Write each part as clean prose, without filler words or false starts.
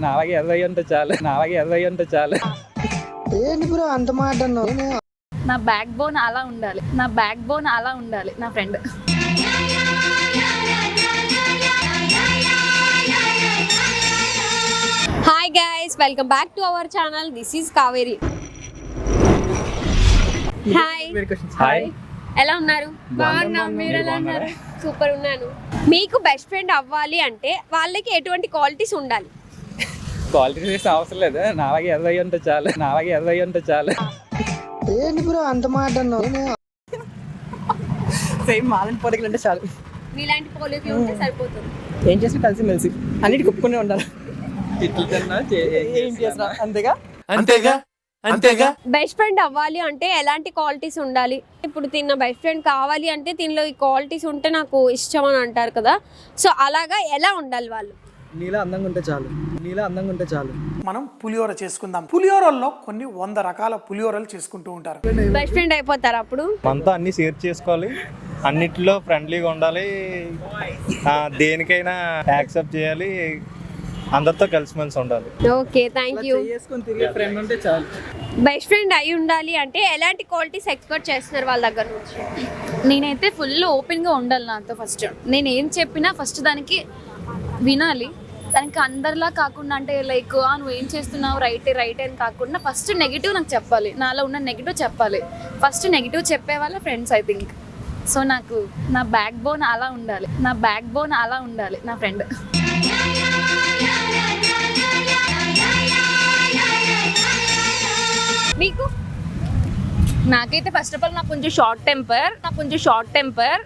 నాలాగే ఎర్రయ్య ఉంటే చాలు, నాలాగే ఎర్రయ్య ఉంటే చాలు. ఏంటి బ్రో అంత మాట అన్నావు? నా బ్యాక్ బోన్ అలా ఉండాలి, నా బ్యాక్ బోన్ అలా ఉండాలి నా friend. Hi guys, welcome back to our channel. This is Kaveri. Hi, hi, ఎలా ఉన్నారు? బాగున్నాం, మీరు ఎలా ఉన్నారు? సూపర్ ఉన్నాను. మీకు బెస్ట్ ఫ్రెండ్ అవ్వాలి అంటే వాళ్ళకి ఎటువంటి క్వాలిటీస్ ఉండాలి? క్వాలిటీస్ అవసరం లేదు, నాలాగే ఎర్రయ్య ఉంటే చాలు, నాలాగే ఎర్రయ్య ఉంటే చాలు. ఏంటి బ్రో అంత మాట అన్నావు? సేమ్ మాలంటి పొరకలు అంటే చాలు. మీలాంటి క్వాలిటీ ఉంటే సరిపోతుంది. ఏం చేసినా కలిసి మెలిసి అన్నిటికీ ఒప్పుకునే ఉండాలి. తిట్లు తిన్నా ఏం చేసినా అంతేగా. అంతేగా అంతేగా. బెస్ట్ ఫ్రెండ్ అవ్వాలి అంటే ఎలాంటి క్వాలిటీస్ ఉండాలి? ఇప్పుడు తిన్న బెస్ట్ ఫ్రెండ్ కావాలి అంటే దీనిలో ఈ క్వాలిటీస్ ఉంటే నాకు ఇష్టం అని అంటారు కదా, సో అలాగా ఎలా ఉండాలి వాళ్ళు? నీలా అందంగా ఉంటే చాలు, నీలా అందంగా ఉంటే చాలు. మనం పులిహోర చేసుకుందాం. పులిహోరల్లో కొన్ని 100 రకాల పులిహోరలు చేసుకుంటూ ఉంటారు. బెస్ట్ ఫ్రెండ్ అయిపోతారు అప్పుడు. మనతో అన్ని షేర్ చేసుకోవాలి, అన్నిట్లో ఫ్రెండ్లీగా ఉండాలి, దేనికైనా యాక్సెప్ట్ చేయాలి, అందరితో కలిసిమెలిసి ఉండాలి. Okay, thank you. చేసుకొని తిరిగే ఫ్రెండ్ ఉంటే చాలు. బెస్ట్ ఫ్రెండ్ అయి ఉండాలి అంటే ఎలాంటి క్వాలిటీస్ ఎక్స్పెక్ట్ చేస్తున్నారు వాళ్ళ దగ్గర నుంచి? నేనైతే ఫుల్ ఓపెన్గా ఉండాలి నాతో. ఫస్ట్ నేను ఏం చెప్పినా ఫస్ట్ దానికి వినాలి. దానికి అందరిలా కాకుండా, అంటే లైక్ నువ్వు ఏం చేస్తున్నావు రైట్ అని కాకుండా ఫస్ట్ నెగిటివ్ నాకు చెప్పాలి, నాలో ఉన్న నెగిటివ్ చెప్పాలి. ఫస్ట్ నెగిటివ్ చెప్పే వాళ్ళ ఫ్రెండ్స్ ఐ థింక్. సో నాకు నా బ్యాక్ బోన్ అలా ఉండాలి, నా బ్యాక్ బోన్ అలా ఉండాలి నా ఫ్రెండ్. మీకు? నాకైతే ఫస్ట్ ఆఫ్ ఆల్ నాకు కొంచెం షార్ట్ టెంపర్,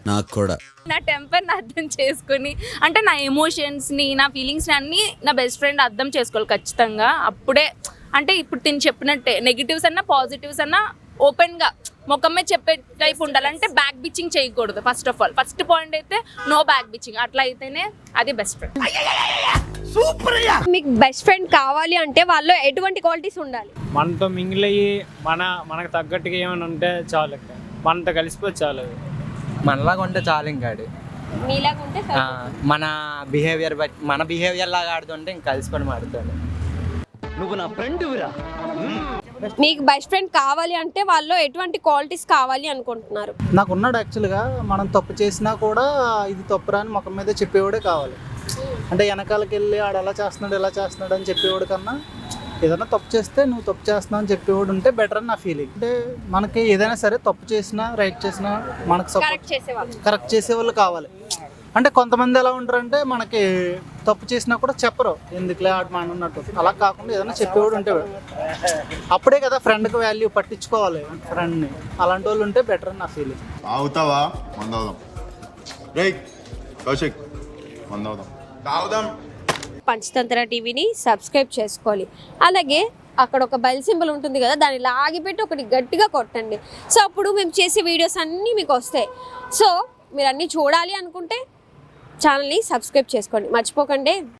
నాకు కూడా. నా టెంపర్ని అర్థం చేసుకుని, అంటే నా ఎమోషన్స్ని, నా ఫీలింగ్స్ని అన్నీ నా బెస్ట్ ఫ్రెండ్ అర్థం చేసుకోవాలి ఖచ్చితంగా. అప్పుడే అంటే ఇప్పుడు తిని చెప్పినట్టే నెగిటివ్స్ అన్నా పాజిటివ్స్ అన్నా ఓపెన్గా ముఖమే చెప్పే టైప్ ఉండాలి. అంటే బ్యాక్ బిచ్చింగ్ చేయకూడదు. First of all first point అయితే నో బ్యాక్ బిచ్చింగ్. అట్లా అయితేనే అది బెస్ట్ ఫ్రెండ్. మీకు బెస్ట్ ఫ్రెండ్ కావాలి అంటే వాళ్ళు ఎటువంటి క్వాలిటీస్ ఉండాలి? మనతో మింగిల్ అయ్యి మనకు తగ్గట్టుగా ఏమైనా ఉంటే చాలు, మనతో కలిసిపోతే చాలు. మనలాగా ఉంటే చాలు. ఇంకా మీలాగా ఉంటే మన బిహేవియర్ బట్టి, మన బిహేవియర్ లాగా ఆడుతుంటే ఇంకా కలిసిపోయి ఆడుతాడు. నువ్వు నా ఫ్రెండ్ విరా. మీకు బెస్ట్ ఫ్రెండ్ కావాలి అంటే వాళ్ళు ఎటువంటి క్వాలిటీస్ కావాలి అనుకుంటున్నారు? నాకు ఉన్నాడు యాక్చువల్గా. మనం తప్పు చేసినా కూడా ఇది తప్పురా అని ముఖం మీద చెప్పేవాడే కావాలి. అంటే వెనకాలకి వెళ్ళి ఆడు ఎలా చేస్తున్నాడు ఇలా చేస్తున్నాడు అని చెప్పేవాడు కన్నా ఏదైనా తప్పు చేస్తే నువ్వు తప్పు చేస్తున్నావు అని చెప్పేవాడు ఉంటే బెటర్ అని నా ఫీలింగ్. అంటే మనకి ఏదైనా సరే తప్పు చేసినా రైట్ చేసినా మనకు కరెక్ట్ చేసేవాళ్ళు కావాలి. అంటే కొంతమంది ఎలా ఉంటారంటే మనకి తప్పు చేసినా కూడా చెప్పరు, ఎందుకులే ఆడు మానున్నట్టు. అలా కాకుండా ఏదైనా చెప్పేవాడు ఉంటే అప్పుడే కదా ఫ్రెండ్కి వాల్యూ, పట్టించుకోవాలి ఫ్రెండ్ని. అలాంటి వాళ్ళు ఉంటే బెటర్ అని నా ఫీలింగ్. అవుతావా? మందవుదాం. రేయ్ కౌశిక్, మందవుదాం. తాగుదాం. పంచతంత్ర టీవీని సబ్స్క్రైబ్ చేసుకోవాలి. అలాగే అక్కడ ఒక బెల్ సింబల్ ఉంటుంది కదా, దాన్ని లాగిపెట్టి ఒకటి గట్టిగా కొట్టండి. సో అప్పుడు మేము చేసే వీడియోస్ అన్నీ మీకు వస్తాయి. సో మీరు అన్నీ చూడాలి అనుకుంటే ఛానల్ని సబ్స్క్రైబ్ చేసుకోండి, మర్చిపోకండి.